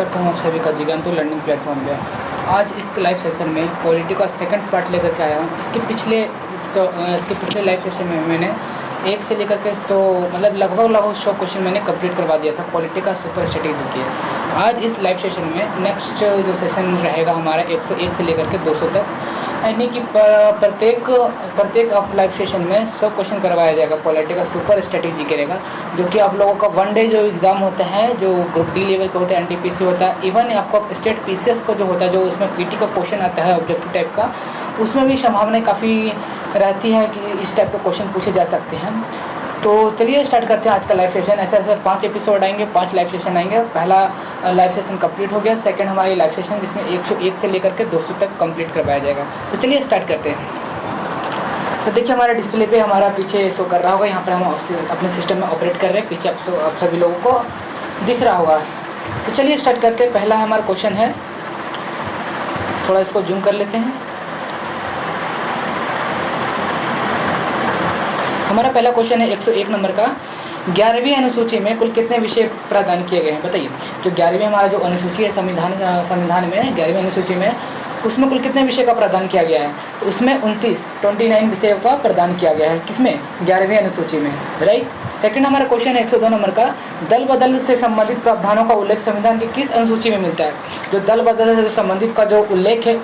करता हूँ आप सभी का जिगंतु लर्निंग प्लेटफॉर्म पे। आज इस लाइव सेशन में पॉलिटी का सेकंड पार्ट लेकर के आया हूँ। इसके पिछले लाइव सेशन में मैंने 1 से लेकर के 100 मतलब लगभग 100 क्वेश्चन मैंने कंप्लीट करवा दिया था पॉलिटी का सुपर स्ट्रेटेजी के। आज इस लाइव सेशन में नेक्स्ट जो सेशन रहेगा हमारा 101 से लेकर के 200 तक, यानी कि प्रत्येक लाइव सेशन में 100 क्वेश्चन करवाया जाएगा। पॉलिटी का सुपर स्ट्रेटेजी करेगा, जो कि आप लोगों का 1 डे जो एग्ज़ाम होता है, जो ग्रुप डी लेवल का होता है, एनटीपीसी होता है, इवन आपका स्टेट पीसीएस का जो होता है, जो उसमें पीटी का क्वेश्चन आता है ऑब्जेक्टिव टाइप का, उसमें भी संभावनाएं काफ़ी रहती है कि इस टाइप के क्वेश्चन पूछे जा सकते हैं। तो चलिए स्टार्ट करते हैं आज का लाइव सेशन। ऐसे 5 एपिसोड आएंगे, 5 लाइव सेशन आएंगे। पहला लाइव सेशन कंप्लीट हो गया, सेकंड हमारा ये लाइव सेशन जिसमें 101 से लेकर के 200 तक कंप्लीट करवाया जाएगा। तो चलिए स्टार्ट करते हैं। तो देखिए हमारे डिस्प्ले पे हमारा पीछे शो कर रहा होगा, यहाँ पर हम अपने सिस्टम में ऑपरेट कर रहे हैं, पीछे आप सभी लोगों को दिख रहा होगा। तो चलिए स्टार्ट करते हैं। पहला हमारा क्वेश्चन है, थोड़ा इसको जूम कर लेते हैं। हमारा पहला क्वेश्चन है 101 नंबर का, 11वीं अनुसूची में कुल कितने विषय प्रदान किए गए हैं बताइए। जो 11वीं हमारा जो अनुसूची है संविधान में 11वीं अनुसूची में, उसमें कुल कितने विषय का प्रदान किया गया है? तो उसमें 29 विषयों का प्रदान किया गया है। किसमें? 11वीं अनुसूची में, राइट। सेकंड हमारा क्वेश्चन है 102 नंबर का, दल बदल से संबंधित प्रावधानों का उल्लेख संविधान की किस अनुसूची में मिलता है? जो दल बदल से संबंधित का जो उल्लेख है,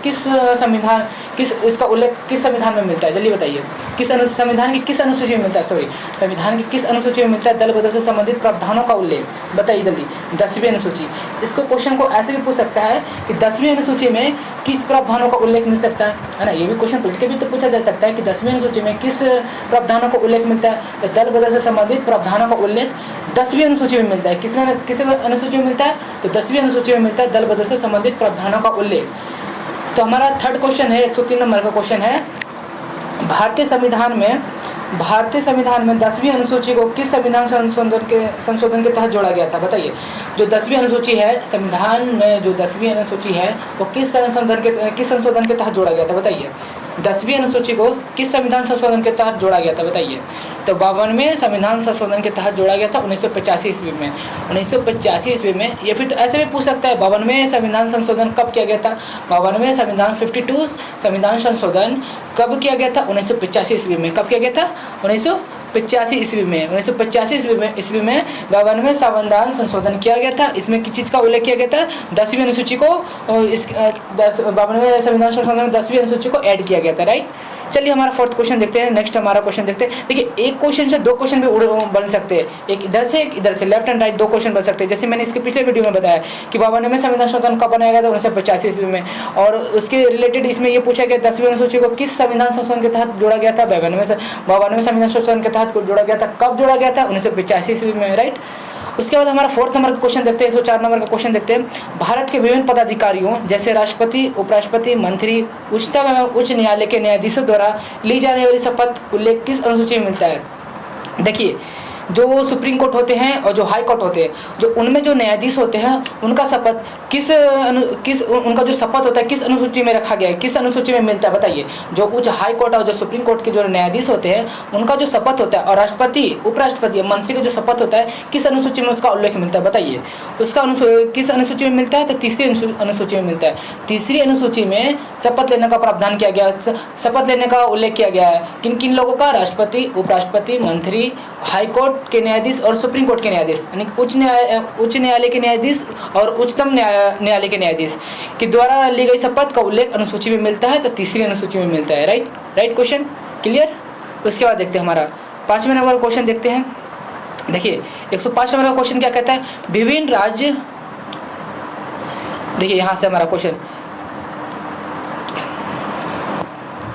इसका उल्लेख किस संविधान में मिलता है? जल्दी बताइए, संविधान की किस अनुसूची में मिलता है? संविधान की किस अनुसूची में मिलता है दल बदल से संबंधित प्रावधानों का उल्लेख? बताइए जल्दी। 10वीं अनुसूची। इसको क्वेश्चन को ऐसे भी पूछ सकता है कि 10वीं अनुसूची में किस प्रावधानों का उल्लेख मिल सकता है ना। ये भी क्वेश्चन पलट के भी तो पूछा जा सकता है कि 10वीं अनुसूची में किस प्रावधानों का उल्लेख मिलता है? तो दल बदल से संबंधित प्रावधानों का उल्लेख 10वीं अनुसूची में मिलता है। किस अनुसूची में मिलता है? तो 10वीं अनुसूची में मिलता है दल बदल से संबंधित प्रावधानों का उल्लेख। तो हमारा थर्ड क्वेश्चन है 103 नंबर का क्वेश्चन है, भारतीय संविधान में 10वीं अनुसूची को किस संविधान संशोधन के तहत जोड़ा गया था? बताइए। जो 10वीं अनुसूची है संविधान में, जो 10वीं अनुसूची है वो किस संशोधन के तहत जोड़ा गया था? बताइए। 10वीं अनुसूची को किस संविधान संशोधन के तहत जोड़ा गया था? बताइए। तो 52वें संविधान संशोधन के तहत जोड़ा गया था 1985 ईस्वी में। 1985 ईस्वी में, या फिर तो ऐसे भी पूछ सकता है 52वें संविधान संशोधन कब किया गया था? 52वें संविधान 52 संविधान संशोधन कब किया गया था? 1985 ईस्वी में। कब किया गया था? 1985 ईस्वी में। 1985 ईस्वी में 52वें संविधान संशोधन किया गया था। इसमें किस चीज़ का उल्लेख किया गया था? 10वीं अनुसूची को, 52वें संविधान संशोधन में 10वीं अनुसूची को ऐड किया गया था, राइट। चलिए हमारा फोर्थ क्वेश्चन देखते हैं। नेक्स्ट हमारा क्वेश्चन देखते हैं। देखिए, एक क्वेश्चन से 2 क्वेश्चन भी बन सकते हैं, एक इधर से एक इधर से, लेफ्ट एंड राइट 2 क्वेश्चन बन सकते हैं। जैसे मैंने इसके पिछले वीडियो में बताया कि 52वें संविधान संशोधन कब बनाया गया था? 1985 ईस्वी में। और उसके रिलेटेड इसमें ये पूछा गया 10वीं अनुसूची को किस संविधान संशोधन के तहत जोड़ा गया था? 52वें संविधान संशोधन के तहत जोड़ा गया था। कब जोड़ा गया था? 1985 ईस्वी में, राइट। उसके बाद हमारा 4th नंबर का क्वेश्चन देखते हैं, 104 नंबर का क्वेश्चन देखते हैं। भारत के विभिन्न पदाधिकारियों जैसे राष्ट्रपति, उपराष्ट्रपति, मंत्री, उच्चतम एवं उच्च न्यायालय के न्यायाधीशों द्वारा ली जाने वाली शपथ उल्लेख किस अनुसूची में मिलता है? देखिए, जो सुप्रीम कोर्ट होते हैं और जो हाई कोर्ट होते हैं, जो उनमें जो न्यायाधीश होते हैं उनका शपथ उनका जो शपथ होता है किस अनुसूची में रखा गया है? किस अनुसूची में मिलता है? बताइए। जो उच्च हाई कोर्ट और जो सुप्रीम कोर्ट के जो न्यायाधीश होते हैं उनका जो शपथ होता है, और राष्ट्रपति, उपराष्ट्रपति, मंत्री का जो शपथ होता है, किस अनुसूची में उसका उल्लेख मिलता है? बताइए। उसका किस अनुसूची में मिलता है? तो 3री अनुसूची में मिलता है। 3री अनुसूची में शपथ लेने का प्रावधान किया गया, शपथ लेने का उल्लेख किया गया है। किन किन लोगों का? राष्ट्रपति, उपराष्ट्रपति, मंत्री, हाई कोर्ट के न्यायाधीश और सुप्रीम कोर्ट के न्यायाधीश, यानी उच्च न्यायालय के न्यायाधीश और उच्चतम न्यायालय के न्यायाधीश के द्वारा ली गई शपथ का उल्लेख अनुसूची में मिलता है। तो 3री अनुसूची में मिलता है, राइट। Question clear. उसके बाद देखते हैं हमारा 5वें नंबर का क्वेश्चन देखते हैं। देखिए 105 नंबर का क्वेश्चन क्या कहता है? विभिन्न राज्य, देखिए यहाँ से हमारा क्वेश्चन,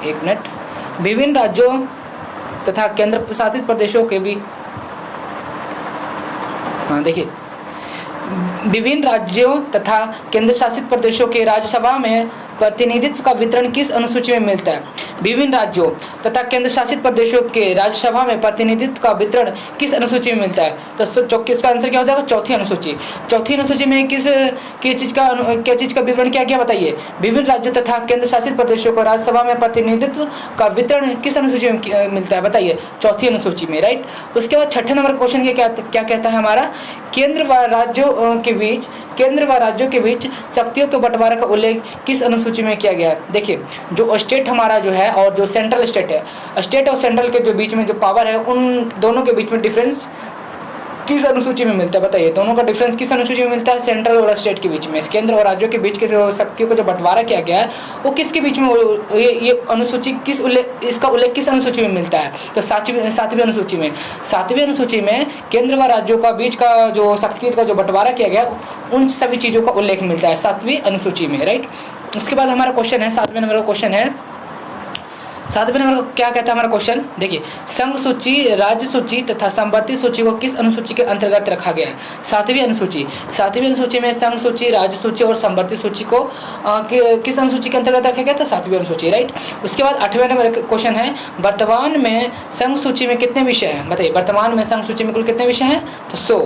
एक मिनट, विभिन्न राज्यों तथा केंद्र शासित प्रदेशों के भी, हाँ देखिए, विभिन्न राज्यों तथा केंद्र शासित प्रदेशों के राज्यसभा में प्रतिनिधित्व का वितरण किस अनुसूची में मिलता है? विभिन्न राज्यों तथा केंद्र शासित प्रदेशों के राज्यसभा में प्रतिनिधित्व का वितरण किस अनुसूची में मिलता है? तो इसका आंसर क्या हो जाएगा? चौथी अनुसूची। चौथी अनुसूची में किस चीज़ का विवरण क्या क्या बताइए? विभिन्न राज्यों तथा केंद्र शासित प्रदेशों को राज्यसभा में प्रतिनिधित्व का वितरण किस अनुसूची में मिलता है? बताइए, चौथी अनुसूची में, राइट। उसके बाद छठे नंबर क्वेश्चन क्या कहता है हमारा? केंद्र व राज्यों के बीच शक्तियों के बंटवारे का उल्लेख किस अनुसूची में किया गया है? देखिए, जो स्टेट हमारा जो है और जो सेंट्रल स्टेट है, स्टेट और सेंट्रल के जो बीच में जो पावर है, उन दोनों के बीच में डिफरेंस किस अनुसूची में मिलता है? बताइए, दोनों का डिफरेंस किस अनुसूची में मिलता है? सेंट्रल और स्टेट के बीच में, केंद्र और राज्यों के बीच के शक्तियों को जो बंटवारा किया गया है वो किसके बीच में? ये अनुसूची इसका उल्लेख किस अनुसूची में मिलता है? तो सातवीं अनुसूची में। सातवीं अनुसूची में केंद्र व राज्यों का बीच का जो शक्ति का जो बंटवारा किया गया उन सभी चीज़ों का उल्लेख मिलता है सातवीं अनुसूची में, राइट। उसके बाद हमारा क्वेश्चन है, सातवें नंबर का क्वेश्चन है, सातवें नंबर को क्या कहता है हमारा क्वेश्चन? देखिए, संघ सूची, राज्य सूची तथा संवर्ती सूची को किस अनुसूची के अंतर्गत रखा गया है? सातवीं अनुसूची। सातवीं अनुसूची में संघ सूची, राज्य सूची और संवर्ती सूची को किस अनुसूची के अंतर्गत रखा गया था? सातवीं अनुसूची, राइट। उसके बाद आठवें नंबर क्वेश्चन है, वर्तमान में संघ सूची में कितने विषय हैं? बताइए, वर्तमान में संघ सूची में कुल कितने विषय हैं? तो 100।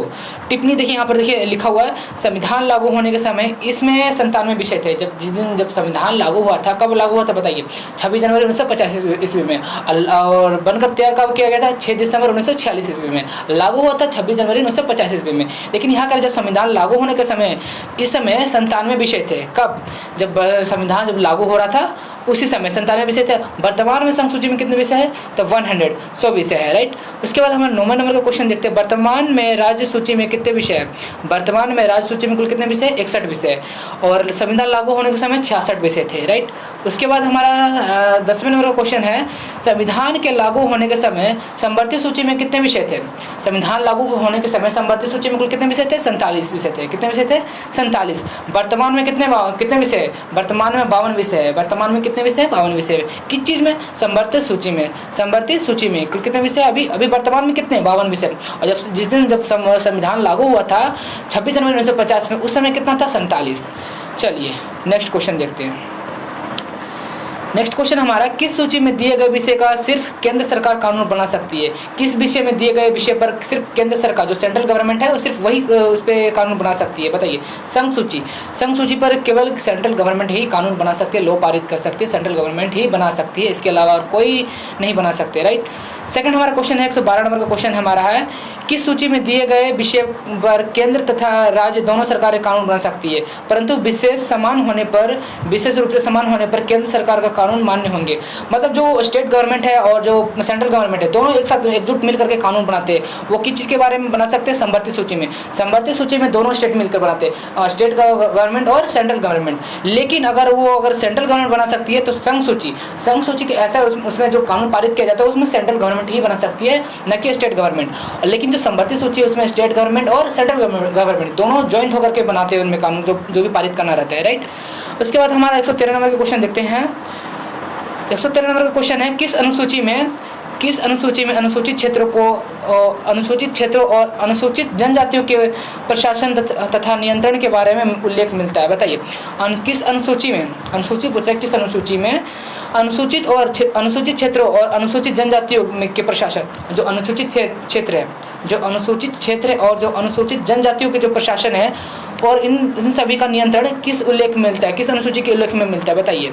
टिप्पणी देखिए, यहाँ पर देखिए लिखा हुआ है, संविधान लागू होने के समय इसमें 97 विषय थे। जब संविधान लागू हुआ था, कब लागू हुआ था? बताइए, 26 जनवरी 1985 ईस्वी में, और बनकर तैयार कब किया गया था? 6 दिसंबर 1946 ईस्वी में। लागू हुआ था 26 जनवरी 1950 ईस्वी में। लेकिन यहाँ कर जब संविधान लागू होने के समय, इस समय 97 विषय थे। कब? जब संविधान जब लागू हो रहा था उसी समय 97 विषय थे। वर्तमान में संघ सूची में कितने विषय है? तो 100 विषय है, राइट। उसके बाद हमारे 9वें नंबर का क्वेश्चन देखते हैं, वर्तमान में राज्य सूची में कितने विषय है? वर्तमान में राज्य सूची में कुल कितने विषय? 61 विषय, और संविधान लागू होने के समय 66 विषय थे, राइट। उसके बाद हमारा 10वें नंबर का क्वेश्चन है, संविधान के लागू होने के समय संवर्ती सूची में कितने विषय थे? संविधान लागू होने के समय संवर्ती सूची में कुल कितने विषय थे? 47 विषय थे। कितने विषय थे? 47। वर्तमान में कितने विषय? वर्तमान में 52 विषय है। वर्तमान में कितने विषय? 52 विषय। किस चीज़ में? संवर्ती सूची में। संवर्ती सूची में कुल कितने विषय? अभी वर्तमान में कितने? 52 विषय। और जिस दिन संविधान लागू हुआ था 26 जनवरी 1950 में, उस समय कितना था? 47। चलिए नेक्स्ट क्वेश्चन देखते हैं। नेक्स्ट क्वेश्चन हमारा, किस सूची में दिए गए विषय का सिर्फ केंद्र सरकार कानून बना सकती है? किस विषय में दिए गए विषय पर सिर्फ केंद्र सरकार, जो सेंट्रल गवर्नमेंट है, वो सिर्फ वही उस पर कानून बना सकती है? बताइए, संघ सूची। संघ सूची पर केवल सेंट्रल गवर्नमेंट ही कानून बना सकती है, लॉ पारित कर सकती है, सेंट्रल गवर्नमेंट ही बना सकती है, इसके अलावा और कोई नहीं बना सकते, राइट। सेकंड हमारा क्वेश्चन है, 112 नंबर का क्वेश्चन हमारा है, किस सूची में दिए गए विषय पर केंद्र तथा राज्य दोनों सरकारें कानून बना सकती है, परंतु विशेष रूप से समान होने पर केंद्र सरकार का कानून मान्य होंगे? मतलब जो स्टेट गवर्नमेंट है और जो सेंट्रल गवर्नमेंट है, दोनों एक साथ एकजुट मिलकर के कानून बनाते हैं। वो किस चीज़ के बारे में बना सकते हैं? संवर्ती सूची में। संवर्ती सूची में दोनों स्टेट मिलकर बनाते हैं, स्टेट गवर्नमेंट और सेंट्रल गवर्नमेंट। लेकिन अगर सेंट्रल गवर्नमेंट बना सकती है तो संघ सूची के ऐसा उसमें जो कानून पारित किया जाता है उसमें सेंट्रल गवर्नमेंट ही बना सकती है, न कि स्टेट गवर्नमेंट। लेकिन जो संवर्ती सूची है उसमें स्टेट गवर्नमेंट और सेंट्रल गवर्नमेंट दोनों ज्वाइंट होकर के बनाते हैं उनमें कानून, जो भी पारित करना रहता है, राइट। उसके बाद हमारा 113 नंबर का क्वेश्चन देखते हैं। 113 नंबर का क्वेश्चन है, किस अनुसूची में अनुसूचित क्षेत्रों और अनुसूचित जनजातियों के प्रशासन तथा नियंत्रण के बारे में उल्लेख मिलता है? बताइए, किस अनुसूची में? अनुसूची पूछा है, किस अनुसूची में अनुसूचित क्षेत्रों और अनुसूचित जनजातियों के प्रशासन, जो अनुसूचित क्षेत्र है और जो अनुसूचित जनजातियों के जो प्रशासन है और इन सभी का नियंत्रण किस उल्लेख में मिलता है? किस अनुसूची के उल्लेख में मिलता है? बताइए,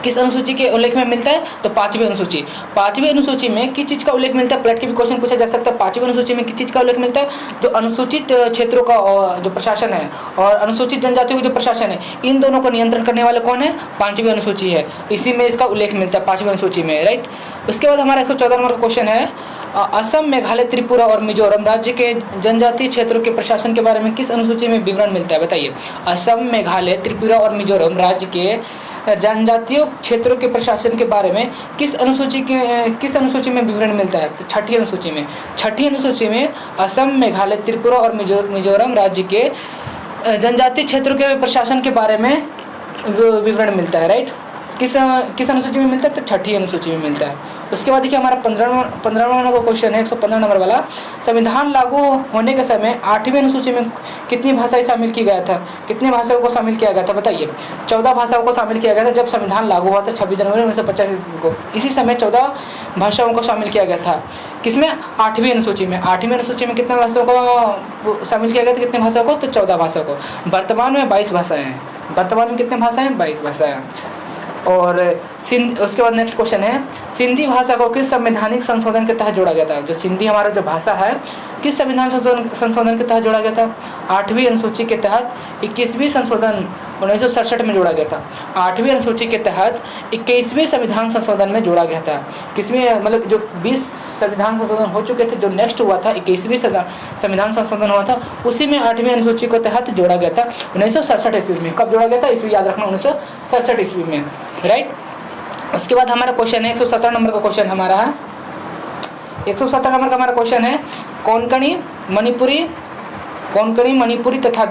किस अनुसूची के उल्लेख में मिलता है? तो 5वीं अनुसूची। 5वीं अनुसूची में किस चीज़ का उल्लेख मिलता है? प्लेट के भी क्वेश्चन पूछा जा सकता है। 5वीं अनुसूची में किस चीज़ का उल्लेख मिलता है? जो अनुसूचित क्षेत्रों का जो प्रशासन है और अनुसूचित जनजातियों का जो प्रशासन है, इन दोनों को नियंत्रण करने वाले कौन है? 5वीं अनुसूची है। इसी में इसका उल्लेख मिलता है 5वीं अनुसूची में, राइट। उसके बाद हमारा 114 नंबर का क्वेश्चन है, असम, मेघालय, त्रिपुरा और मिजोरम राज्य के जनजातीय क्षेत्रों के प्रशासन के बारे में किस अनुसूची में विवरण मिलता है? बताइए, असम, मेघालय, त्रिपुरा और मिजोरम राज्य के जनजातीय क्षेत्रों के प्रशासन के बारे में किस अनुसूची में विवरण मिलता है? तो 6ठी अनुसूची में। 6ठी अनुसूची में असम, मेघालय, त्रिपुरा और मिजोरम राज्य के जनजातीय क्षेत्रों के प्रशासन के बारे में विवरण मिलता है, राइट। किस अनुसूची में मिलता है? तो 6ठी अनुसूची में मिलता है। उसके बाद देखिए हमारा 15वां नंबर का क्वेश्चन है, 115 नंबर वाला। संविधान लागू होने के समय 8वीं अनुसूची में कितनी भाषाएं शामिल की गया था? कितनी भाषाओं को शामिल किया गया था बताइए? 14 भाषाओं को शामिल किया गया था जब संविधान लागू हुआ था 26 जनवरी 1950 ईस्वी को। इसी समय 14 भाषाओं को शामिल किया गया था। किसमें? 8वीं अनुसूची में। 8वीं अनुसूची में कितने भाषाओं को शामिल किया गया था? कितने भाषाओं को? तो 14 भाषाओं को। वर्तमान में 22 भाषाएं हैं। वर्तमान में कितने भाषाएं? 22 भाषाएं। और उसके बाद नेक्स्ट क्वेश्चन है, सिंधी भाषा को किस संवैधानिक संशोधन के तहत जोड़ा गया था? जो सिंधी हमारा जो भाषा है किस संविधान संशोधन के तहत जोड़ा गया था? 8वीं अनुसूची के तहत 21वीं संशोधन 1967 में जोड़ा गया था। 8वीं अनुसूची के तहत 21वें संविधान संशोधन में जोड़ा गया था। किसमें? मतलब जो 20 संविधान संशोधन हो चुके थे, जो नेक्स्ट हुआ था 21वीं संविधान संशोधन हुआ था, उसी में 8वीं अनुसूची के तहत जोड़ा गया था 1967 ईस्वी में। कब जोड़ा गया था? ईस्वी याद रखना, 1967 ईस्वी में, राइट। उसके बाद हमारा क्वेश्चन है 117 नंबर का क्वेश्चन हमारा है। 117 नंबर का हमारा क्वेश्चन है, कोंकणी मणिपुरी तथा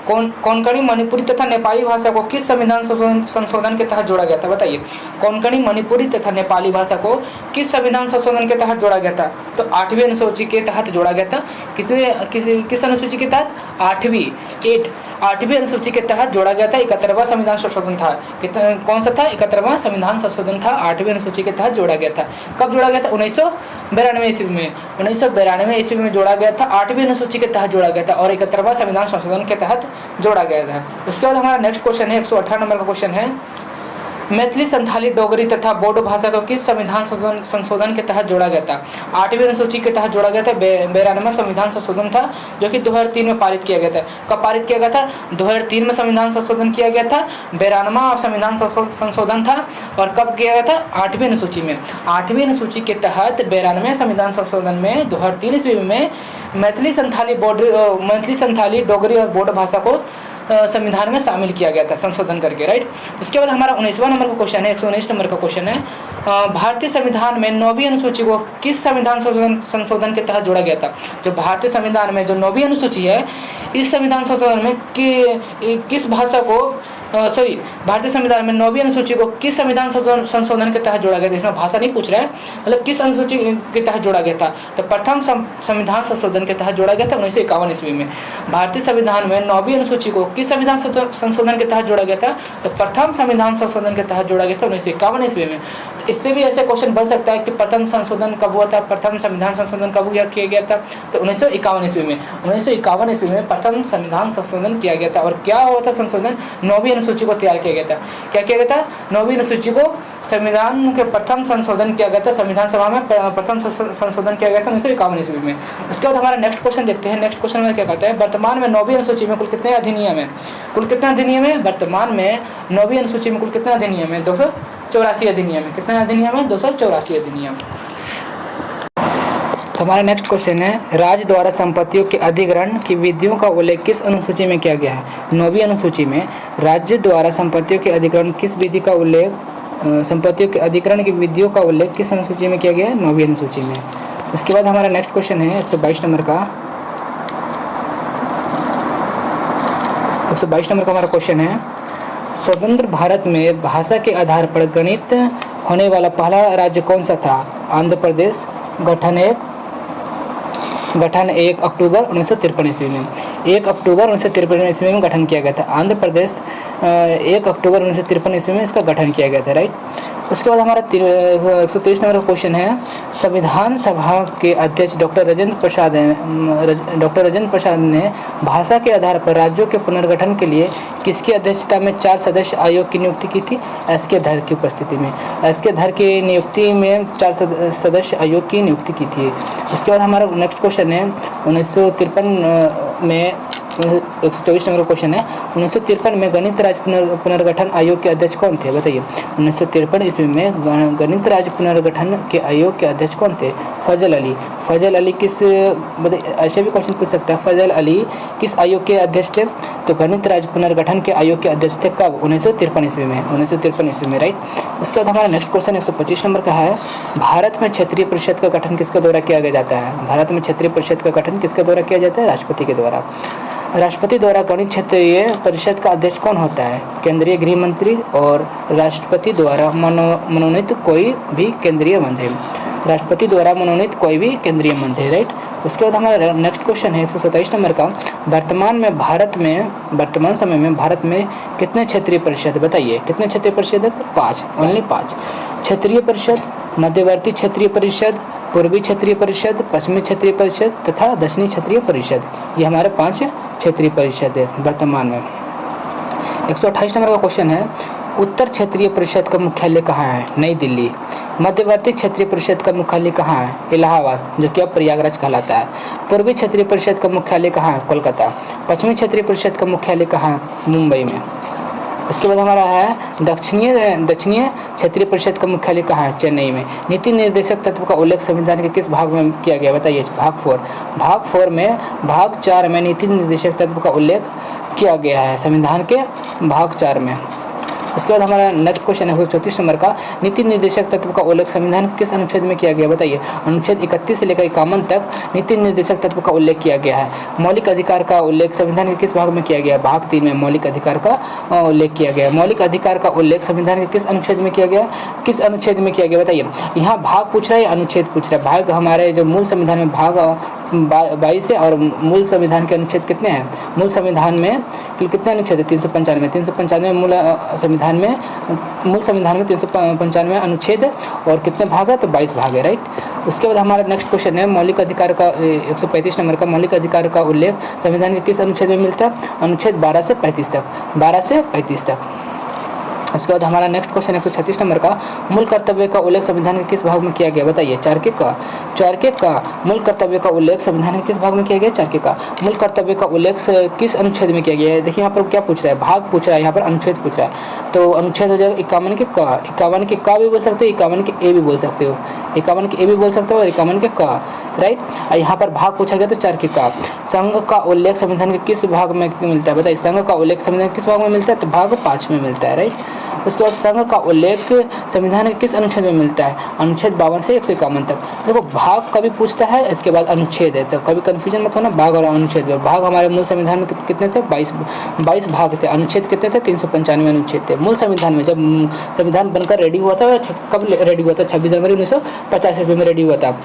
कोंकणी मणिपुरी तथा नेपाली भाषा को किस संविधान संशोधन के तहत जोड़ा गया था? बताइए, कोंकणी मणिपुरी तथा नेपाली भाषा को किस संविधान संशोधन के तहत जोड़ा गया था? तो 8वीं अनुसूची के तहत जोड़ा गया था। किस अनुसूची के तहत? 8वीं अनुसूची के तहत जोड़ा गया था। 71वां संविधान संशोधन था। कौन सा था? 71वां संविधान संशोधन था, 8वीं अनुसूची के तहत जोड़ा गया था। कब जोड़ा गया था? 1992 ईस्वी में। 1992 ईस्वी में जोड़ा गया था, 8वीं अनुसूची के तहत जोड़ा गया था और 71वां संविधान संशोधन के तहत जोड़ा गया था। उसके बाद हमारा नेक्स्ट क्वेश्चन है 118 नंबर का क्वेश्चन है, मैथिली, संथाली, डोगरी तथा बोडो भाषा को किस संविधान संशोधन के तहत जोड़ा गया था? 8वीं अनुसूची के तहत जोड़ा गया था। 92वां संविधान संशोधन था जो कि 2003 में पारित किया गया था। कब पारित किया गया था? 2003 में संविधान संशोधन किया गया था। 92वां संविधान संशोधन था और कब किया गया था? 8वीं अनुसूची में। 8वीं अनुसूची के तहत 92वें संविधान संशोधन में 2003 ईस्वी में मैथिली, संथाली, डोगरी और बोडो भाषा को संविधान में शामिल किया गया था संशोधन करके, राइट। उसके बाद हमारा 19वां नंबर का क्वेश्चन है, 119 नंबर का क्वेश्चन है, भारतीय संविधान में 9वीं अनुसूची को किस संविधान संशोधन के तहत जोड़ा गया था? जो भारतीय संविधान में जो 9वीं अनुसूची है, इस संविधान संशोधन में किस भाषा को भारतीय संविधान में 9वीं अनुसूची को किस संविधान संशोधन के तहत जोड़ा गया था? इसमें भाषा नहीं पूछ रहा है, मतलब किस अनुसूची के तहत जोड़ा गया था? तो प्रथम संविधान संशोधन के तहत जोड़ा गया था 1951 ईस्वी में। भारतीय संविधान में 9वीं अनुसूची को किस संविधान संशोधन के तहत जोड़ा गया था? तो प्रथम संविधान संशोधन के तहत जोड़ा गया था 1951 ईस्वी में। तो इससे भी ऐसे क्वेश्चन बन सकता है कि प्रथम संशोधन कब हुआ था, प्रथम संविधान संशोधन कब किया गया था? तो 1951 ईस्वी में। 1951 ईस्वी में प्रथम संविधान संशोधन किया गया था। और क्या हुआ था संशोधन? 9वीं अनुसूची को तैयार किया गया था। क्या किया गया था? 9वीं अनुसूची को संविधान के प्रथम संशोधन किया गया था, संविधान सभा में प्रथम संशोधन किया गया था 1951 ईस्वी में। उसके बाद हमारा नेक्स्ट क्वेश्चन देखते हैं। नेक्स्ट क्वेश्चन में क्या कहता है, वर्तमान में 9वीं अनुसूची में कुल कितने अधिनियम है? कुल कितने अधिनियम है? वर्तमान में 9वीं अनुसूची में कुल कितने अधिनियम है? 284 अधिनियम है। कितने अधिनियम है? 284 अधिनियम। तो हमारा नेक्स्ट क्वेश्चन है, राज्य द्वारा संपत्तियों के अधिग्रहण की विधियों का उल्लेख किस अनुसूची में किया गया है? 9वीं अनुसूची में राज्य द्वारा संपत्तियों के अधिग्रहण किस विधि का उल्लेख, संपत्तियों के अधिग्रहण की विधियों का उल्लेख किस अनुसूची में किया गया है? 9वीं अनुसूची में। उसके बाद हमारा नेक्स्ट क्वेश्चन है 122 नंबर का। 122 नंबर का हमारा क्वेश्चन है, स्वतंत्र भारत में भाषा के आधार पर गणित होने वाला पहला राज्य कौन सा था? आंध्र प्रदेश। गठन 1 अक्टूबर 1953 ईस्वी में। 1 अक्टूबर 1953 ईस्वी में गठन किया गया था। आंध्र प्रदेश 1 अक्टूबर 1953 ईस्वी में इसका गठन किया गया था, राइट। उसके बाद हमारा 123 नंबर का क्वेश्चन है, संविधान सभा के अध्यक्ष डॉक्टर राजेंद्र प्रसाद ने भाषा के आधार पर राज्यों के पुनर्गठन के लिए किसकी अध्यक्षता में 4 सदस्य आयोग की नियुक्ति की थी? एस.के. धर की उपस्थिति में। एस.के. धर की नियुक्ति में 4 सदस्य आयोग की नियुक्ति की थी। उसके बाद हमारा नेक्स्ट क्वेश्चन है 1953 में 124 नंबर क्वेश्चन है, 1953 में गणित राज्य पुनर्गठन आयोग के अध्यक्ष कौन थे? बताइए। 1953 ईस्वी में गणित राज्य पुनर्गठन के आयोग के अध्यक्ष कौन थे? फजल अली। फजल अली किस, ऐसे भी क्वेश्चन पूछ सकता है, फजल अली किस आयोग के अध्यक्ष थे? तो गणित राज्य पुनर्गठन के आयोग के अध्यक्ष थे कब? 1953 ईस्वी में, 1953 ईस्वी में, राइट। उसके बाद हमारा नेक्स्ट क्वेश्चन 125 नंबर का है, भारत में क्षेत्रीय परिषद का गठन किसके द्वारा किया जाता है? भारत में क्षेत्रीय परिषद का गठन किसके द्वारा किया जाता है? राष्ट्रपति के द्वारा। राष्ट्रपति द्वारा गठित क्षेत्रीय परिषद का अध्यक्ष कौन होता है? केंद्रीय गृह मंत्री और राष्ट्रपति द्वारा मनोनीत कोई भी केंद्रीय मंत्री। राष्ट्रपति द्वारा मनोनीत कोई भी केंद्रीय मंत्री, राइट। उसके बाद हमारा नेक्स्ट क्वेश्चन है 127 नंबर का, वर्तमान समय में भारत में कितने क्षेत्रीय परिषद? बताइए कितने क्षेत्रीय परिषद है? 5, ओनली 5 क्षेत्रीय परिषद, मध्यवर्ती क्षेत्रीय परिषद, पूर्वी क्षेत्रीय परिषद, पश्चिमी क्षेत्रीय परिषद तथा दक्षिणी क्षेत्रीय परिषद। ये हमारे 5 क्षेत्रीय परिषद है वर्तमान में। 128 नंबर का क्वेश्चन है, उत्तर क्षेत्रीय परिषद का मुख्यालय कहाँ है? नई दिल्ली। मध्यवर्ती क्षेत्रीय परिषद का मुख्यालय कहाँ है? इलाहाबाद, जो कि अब प्रयागराज कहलाता है। पूर्वी क्षेत्रीय परिषद का मुख्यालय कहाँ है? कोलकाता। पश्चिमी क्षेत्रीय परिषद का मुख्यालय कहाँ है? मुंबई में। उसके बाद हमारा है दक्षिणीय क्षेत्रीय परिषद का मुख्यालय कहाँ है? चेन्नई में। नीति निर्देशक तत्व का उल्लेख संविधान के किस भाग में किया गया? बताइए। भाग 4 में, भाग 4 में नीति निर्देशक तत्व का उल्लेख किया गया है संविधान के भाग 4 में। उसके बाद हमारा नेक्स्ट क्वेश्चन है 134 नंबर का, नीति निर्देशक तत्व का उल्लेख संविधान के किस अनुच्छेद में किया गया? बताइए। अनुच्छेद 31 से लेकर 51 तक नीति निर्देशक तत्व का उल्लेख किया गया है। मौलिक अधिकार का उल्लेख संविधान के किस भाग में किया गया? भाग 3 में मौलिक अधिकार का उल्लेख किया गया। मौलिक अधिकार का उल्लेख संविधान के किस अनुच्छेद में किया गया? किस अनुच्छेद में किया गया? बताइए। यहाँ भाग पूछ रहा है या अनुच्छेद पूछ रहा है? भाग हमारे जो मूल संविधान में भाग 22 है और मूल संविधान के अनुच्छेद कितने हैं? मूल संविधान में कितने अनुच्छेद है? 395 मूल संविधान में 395 अनुच्छेद है और कितने भाग है? तो 22 भाग है, राइट। उसके बाद हमारा नेक्स्ट क्वेश्चन है मौलिक अधिकार का 135 नंबर का, मौलिक अधिकार का उल्लेख संविधान के किस अनुच्छेद में मिलता है? अनुच्छेद 12 से 35 तक। उसके बाद हमारा नेक्स्ट क्वेश्चन 136 नंबर का, मूल कर्तव्य का उल्लेख संविधान के किस भाग में किया गया? बताइए। 4 के का मूल कर्तव्य का उल्लेख संविधान के किस भाग में किया गया? 4 के का मूल कर्तव्य का उल्लेख किस अनुच्छेद में किया गया है? देखिए यहाँ पर क्या पूछ रहा है? भाग पूछ रहा है, यहाँ पर अनुच्छेद पूछ रहा है। तो अनुच्छेद हो जाएगा 51 के का भी बोल सकते हो, 51 के ए भी बोल सकते हो, 51 के ए भी बोल सकते हो और 51 के का, राइट। यहाँ पर भाग पूछा गया तो 4 के का। संघ का उल्लेख संविधान के किस भाग में मिलता है? बताइए। संघ का उल्लेख संविधान किस भाग में मिलता है? तो भाग 5 में मिलता है, राइट। उसके बाद संघ का उल्लेख संविधान के किस अनुच्छेद में मिलता है? अनुच्छेद 52 से 151 तक। देखो भाग कभी पूछता है, इसके बाद अनुच्छेद है, तो कभी कन्फ्यूजन मत होना भाग और अनुच्छेद में। भाग हमारे मूल संविधान में कितने थे? 22 भाग थे। अनुच्छेद कितने थे? 395 अनुच्छेद थे मूल संविधान में। जब संविधान बनकर रेडी हुआ था, कब रेडी हुआ था? 26 जनवरी 1950 ईस्वी में रेडी हुआ था,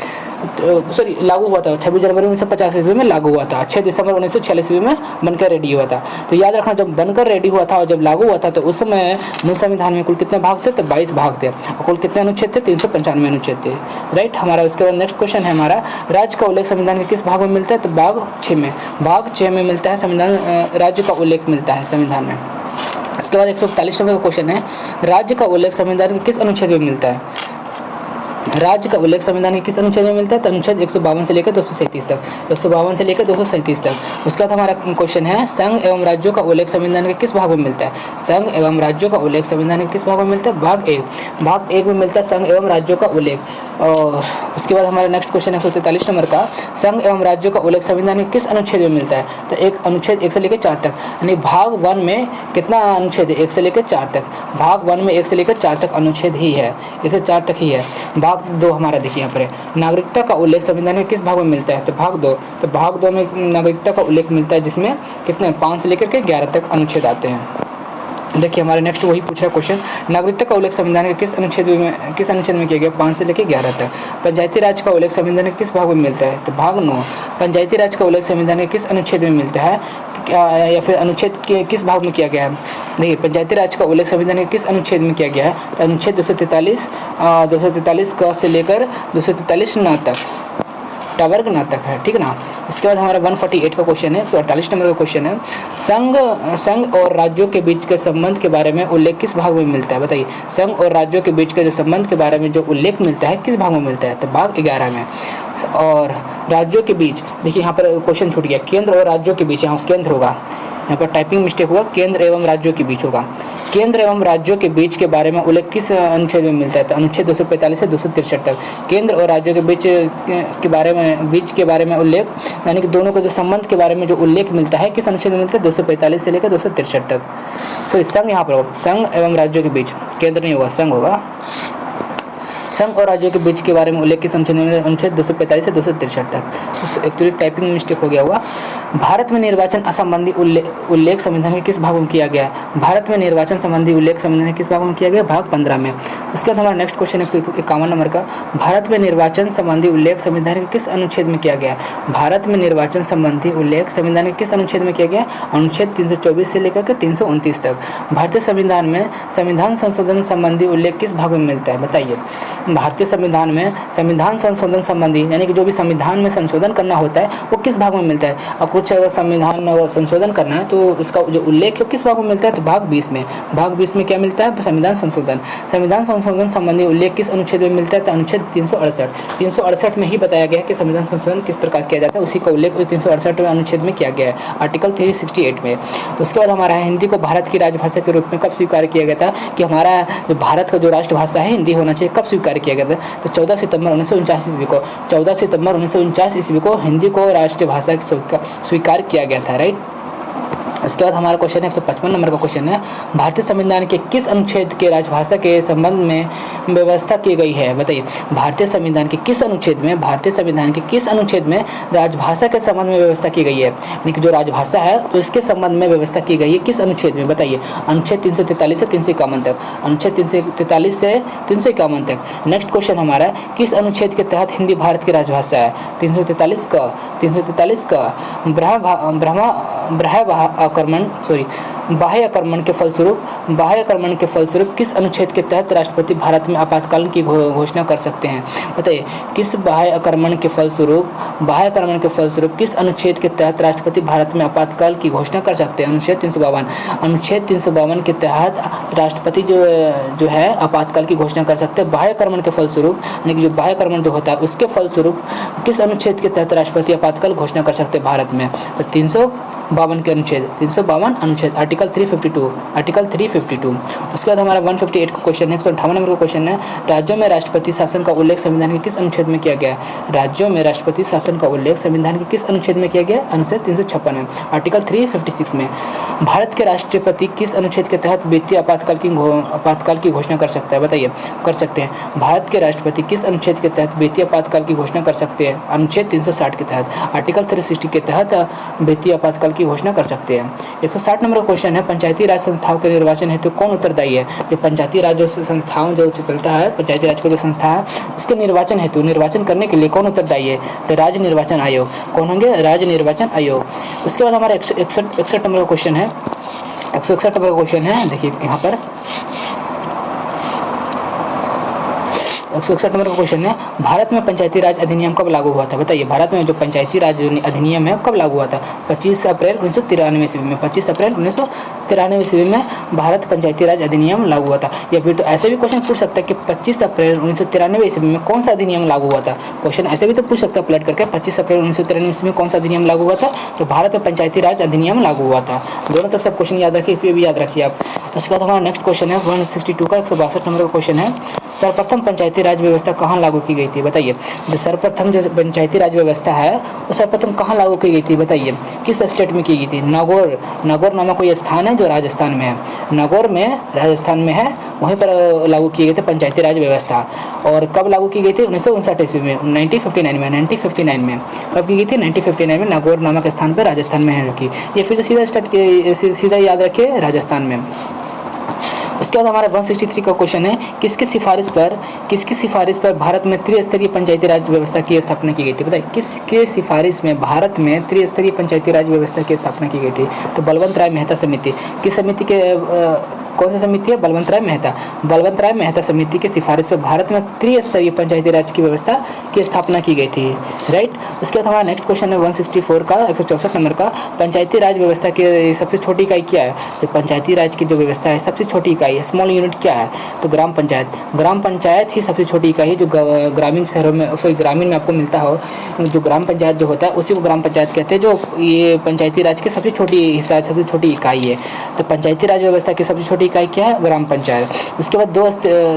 सॉरी लागू हुआ था। 26 जनवरी 1950 ईस्वी में लागू हुआ था। 6 दिसंबर 1946 ईस्वी में बनकर रेडी हुआ था। तो याद रखना, जब बनकर रेडी हुआ था और जब लागू हुआ था तो उस समय मूल संविधान में कुल कितने भाग थे? तो 22 भाग थे। और कुल कितने अनुच्छेद थे? 395 अनुच्छेद थे, राइट। हमारा उसके बाद नेक्स्ट क्वेश्चन है हमारा, राज्य का उल्लेख संविधान के किस भाग में मिलता है? तो भाग 6 में। भाग 6 में मिलता है संविधान, राज्य का उल्लेख मिलता है संविधान में। इसके बाद 141 नंबर का क्वेश्चन है, राज्य का उल्लेख संविधान के किस अनुच्छेद में मिलता है? राज्य का उल्लेख संविधान के किस अनुच्छेद में मिलता है? तो अनुच्छेद 152 से लेकर 237 तक, 152 से लेकर 237 तक। उसके बाद हमारा क्वेश्चन है, संघ एवं राज्यों का उल्लेख संविधान के किस भाग में मिलता है? संघ एवं राज्यों का उल्लेख संविधान के किस भाग में मिलता है? भाग 1 में मिलता है संघ एवं राज्यों का उल्लेख। और उसके बाद हमारा नेक्स्ट क्वेश्चन है 143 नंबर का, संघ एवं राज्यों का उल्लेख संविधान के किस अनुच्छेद में मिलता है? तो एक अनुच्छेद 1 से लेकर 4 तक, यानी भाग 1 में कितना अनुच्छेद है? 1 से लेकर 4 तक। भाग 1 में 1 से लेकर 4 तक अनुच्छेद ही है, 1 से 4 तक ही है। भाग 2 हमारा देखिए यहाँ पर, नागरिकता का उल्लेख संविधान के किस भाग में मिलता है? तो भाग 2। तो भाग 2 में नागरिकता का उल्लेख मिलता है, जिसमें कितने 5 से लेकर के 11 तक अनुच्छेद आते हैं। देखिए हमारे नेक्स्ट वही पूछ रहा है क्वेश्चन, नागरिकता का उल्लेख संविधान के किस अनुच्छेद में किया गया? 5 से लेकर 11 तक। पंचायती राज का उल्लेख संविधान के किस भाग में मिलता है? तो भाग 9। पंचायती राज का उल्लेख संविधान के किस अनुच्छेद में मिलता है, या फिर अनुच्छेद के किस भाग में किया गया है? देखिए पंचायती राज का उल्लेख संविधान के किस अनुच्छेद में किया गया है? तो अनुच्छेद 243 क से लेकर 243 न तक, टावर्ग ना तक है, ठीक है ना। इसके बाद हमारा 148 का क्वेश्चन है, 148 नंबर का क्वेश्चन है, संघ और राज्यों के बीच के संबंध के बारे में उल्लेख किस भाग में मिलता है? बताइए। संघ और राज्यों के बीच के जो संबंध के बारे में जो उल्लेख मिलता है किस भाग में मिलता है? तो भाग 11 में। और राज्यों के बीच, देखिए यहाँ पर क्वेश्चन छूट गया, केंद्र और राज्यों के बीच, यहाँ केंद्र होगा, यहाँ पर टाइपिंग मिस्टेक हुआ, केंद्र एवं राज्यों के बीच होगा। केंद्र एवं राज्यों के बीच के बारे में उल्लेख किस अनुच्छेद में मिलता है? तो अनुच्छेद 245 से 263 तक केंद्र और राज्यों के बीच के बारे में उल्लेख, यानी कि दोनों के जो संबंध के बारे में जो उल्लेख मिलता है किस अनुच्छेद में मिलता है? 245 से लेकर 263 तक। तो संघ यहाँ पर होगा, संघ एवं राज्यों के बीच, केंद्र नहीं होगा, संघ होगा। संघ और राज्यों के बीच के बारे में उल्लेख किस अनुच्छेद में? अनुच्छेद 245 से 263 तक। एक्चुअली टाइपिंग में मिस्टेक हो गया होगा। भारत में निर्वाचन संबंधी उल्लेख संविधान के किस भाग में किया गया है? भारत में निर्वाचन संबंधी उल्लेख संविधान के किस भाग में किया गया? भाग 15 में। उसके बाद हमारा नेक्स्ट क्वेश्चन 151 नंबर का, भारत में निर्वाचन संबंधी उल्लेख संविधान के किस अनुच्छेद में किया गया है? भारत में निर्वाचन संबंधी उल्लेख संविधान के किस अनुच्छेद में किया गया? अनुच्छेद 324 से लेकर के 329 तक। भारतीय संविधान में संविधान संशोधन संबंधी उल्लेख किस भाग में मिलता है? बताइए। भारतीय संविधान में संविधान संशोधन संबंधी, यानी कि जो भी संविधान में संशोधन करना होता है वो किस भाग में मिलता है? अब कुछ अगर संविधान में संशोधन करना है तो उसका जो उल्लेख है किस भाग में मिलता है? तो भाग 20 में। भाग 20 में क्या मिलता है? संविधान संशोधन। संविधान संशोधन संबंधी उल्लेख किस अनुच्छेद में मिलता है? तो अनुच्छेद 368। 368 में ही बताया गया है कि संविधान संशोधन किस प्रकार किया जाता है, उसी का उल्लेख 368वें अनुच्छेद में किया गया है, आर्टिकल 368 में। उसके बाद हमारा हिंदी को भारत की राजभाषा के रूप में कब स्वीकार किया गया था? कि हमारा जो भारत का जो राष्ट्रभाषा है हिंदी होना चाहिए, कब स्वीकार किया गया था? तो 14 सितंबर 1949 ईस्वी को, 14 सितंबर 1949 ईस्वी को हिंदी को राष्ट्रीय भाषा स्वीकार किया गया था, राइट। उसके बाद हमारा क्वेश्चन 155 नंबर का क्वेश्चन है, भारतीय संविधान के किस अनुच्छेद के राजभाषा के संबंध में व्यवस्था की गई है? बताइए। भारतीय संविधान के किस अनुच्छेद में, भारतीय संविधान के किस अनुच्छेद में राजभाषा के संबंध में व्यवस्था की गई है? यानी कि जो राजभाषा है उसके संबंध में व्यवस्था की गई है किस अनुच्छेद में? बताइए। अनुच्छेद 343 से 351 तक, अनुच्छेद 343 से 351 तक। नेक्स्ट क्वेश्चन हमारा, किस अनुच्छेद के तहत हिंदी भारत की राजभाषा है? 343 का बाह्य आक्रमण के फलस्वरूप किस अनुच्छेद के तहत राष्ट्रपति भारत में आपातकाल की घोषणा कर सकते हैं? बताइए। किस बाह्य आक्रमण के फलस्वरूप किस अनुच्छेद के तहत राष्ट्रपति भारत में आपातकाल की घोषणा कर सकते हैं? अनुच्छेद 352। अनुच्छेद 352 के तहत राष्ट्रपति जो है आपातकाल की घोषणा कर सकते हैं बाह्य आक्रमण के फलस्वरूप, यानी कि जो बाह्य आक्रमण जो होता है उसके फलस्वरूप किस अनुच्छेद के तहत राष्ट्रपति आपातकाल घोषणा कर सकते हैं भारत में? तो 352 के अनुच्छेद, 352 अनुच्छेद, आर्टिकल 352। उसके बाद हमारा 158 का क्वेश्चन है, 158 नंबर का क्वेश्चन है, राज्यों में राष्ट्रपति शासन का उल्लेख संविधान के किस अनुच्छेद में किया गया है? राज्यों में राष्ट्रपति शासन का उल्लेख संविधान के किस अनुच्छेद में किया गया? अनुच्छेद 356 में, आर्टिकल 356 में। भारत के राष्ट्रपति किस अनुच्छेद के तहत वित्तीय आपातकाल की घोषणा कर सकता है? बताइए। कर सकते हैं। भारत के राष्ट्रपति किस अनुच्छेद के तहत वित्तीय आपातकाल की घोषणा कर सकते हैं? अनुच्छेद 360 के तहत, आर्टिकल 360 के तहत वित्तीय आपातकाल की घोषणा कर सकते हैं। 160 नंबर का क्वेश्चन है, पंचायती राज संस्थाओं के निर्वाचन हेतु कौन उत्तरदायी है? जो पंचायती राज जो संस्थाओं जो चलता है, पंचायती राज का जो संस्था है उसके निर्वाचन हेतु, निर्वाचन करने के लिए कौन उत्तरदायी है? तो राज्य निर्वाचन आयोग। कौन होंगे? राज्य निर्वाचन आयोग। उसके बाद हमारा 161 नंबर का क्वेश्चन है, 161 नंबर का क्वेश्चन है, देखिए यहाँ पर 161 नंबर का क्वेश्चन है, भारत में पंचायती राज अधिनियम कब लागू हुआ था? बताइए। भारत में जो पंचायती राज अधिनियम है कब लागू हुआ था? 25 अप्रैल 1993 ईस्वी में। 25 अप्रैल 1993 ईस्वी में भारत पंचायती राज अधिनियम लागू हुआ था। या फिर तो ऐसे भी क्वेश्चन पूछ सकता है कि 25 अप्रैल 1993 ईस्वी में कौन सा अधिनियम लागू हुआ था? क्वेश्चन ऐसे भी तो पूछ सकता है पलट करके, 25 अप्रैल 1993 ईस्वी में कौन सा अधिनियम लागू हुआ था? तो भारत में पंचायती राज अधिनियम लागू हुआ था। दोनों तरफ सब क्वेश्चन याद रखिए, इसमें भी याद रखिए आप। उसके बाद हमारा नेक्स्ट क्वेश्चन है 162 का 162 नंबर का क्वेश्चन है, सर्वप्रथम पंचायती राज व्यवस्था कहाँ लागू की गई थी? बताइए। जो सर्वप्रथम जो पंचायती राज व्यवस्था है वो सर्वप्रथम कहाँ लागू की गई थी? बताइए। किस स्टेट में की गई थी? नागौर नामक कोई स्थान है जो राजस्थान में है, नागौर में राजस्थान में है, वहीं पर लागू किए गए थे पंचायती राज व्यवस्था। और कब लागू की गई थी? 1959 ईस्वी में, 1959 में। कब की गई थी? 1959 में, नागौर नामक स्थान पर राजस्थान में है की। ये फिर सीधा याद रखिए, राजस्थान में। उसके बाद हमारा 163 का क्वेश्चन है, किसकी सिफारिश पर भारत में त्रिस्तरीय पंचायती राज व्यवस्था की स्थापना की गई थी? बताइए। किसके सिफारिश में भारत में त्रिस्तरीय पंचायती राज व्यवस्था की स्थापना की गई थी? तो बलवंत राय मेहता समिति। किस समिति के कौन सी समिति है? बलवंत राय मेहता समिति की सिफारिश पर भारत में त्रिस्तरीय पंचायती राज की व्यवस्था की स्थापना की गई थी, राइट। उसके बाद हमारा नेक्स्ट क्वेश्चन है 164 का 164 नंबर का, पंचायती राज व्यवस्था की सबसे छोटी इकाई क्या है? जो पंचायती राज की जो व्यवस्था है सबसे छोटी इकाई, स्मॉल यूनिट क्या है? तो ग्राम पंचायत ही सबसे छोटी इकाई है, जो ग्रामीण शहरों में, ग्रामीण में आपको मिलता हो। जो ग्राम पंचायत जो होता है उसी को ग्राम पंचायत कहते हैं, जो ये पंचायती राज की सबसे छोटी हिस्सा, सबसे छोटी इकाई है। तो पंचायती राज व्यवस्था की सबसे छोटी छोटी इकाई क्या है? ग्राम पंचायत। उसके बाद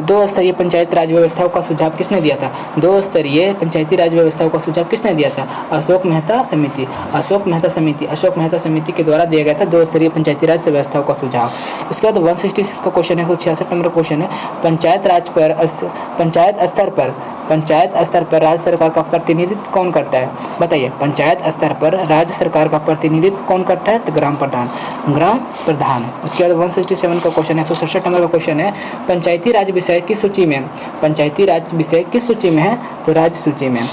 दो स्तरीय पंचायत राज व्यवस्थाओं का सुझाव किसने दिया था? दो स्तरीय पंचायती राज व्यवस्थाओं का सुझाव किसने दिया था? अशोक मेहता समिति। अशोक मेहता समिति के द्वारा दिया गया था दो स्तरीय पंचायती राज व्यवस्थाओं का सुझाव। इसके बाद 166 का क्वेश्चन है, 166 नंबर क्वेश्चन है, पंचायत स्तर पर राज्य सरकार का प्रतिनिधित्व कौन करता है? बताइए, पंचायत स्तर पर राज्य सरकार का प्रतिनिधित्व कौन करता है? तो ग्राम प्रधान। उसके बाद 167 का क्वेश्चन है, 167 नंबर का क्वेश्चन है, पंचायती राज विषय किस सूची में है? तो राज्य सूची में।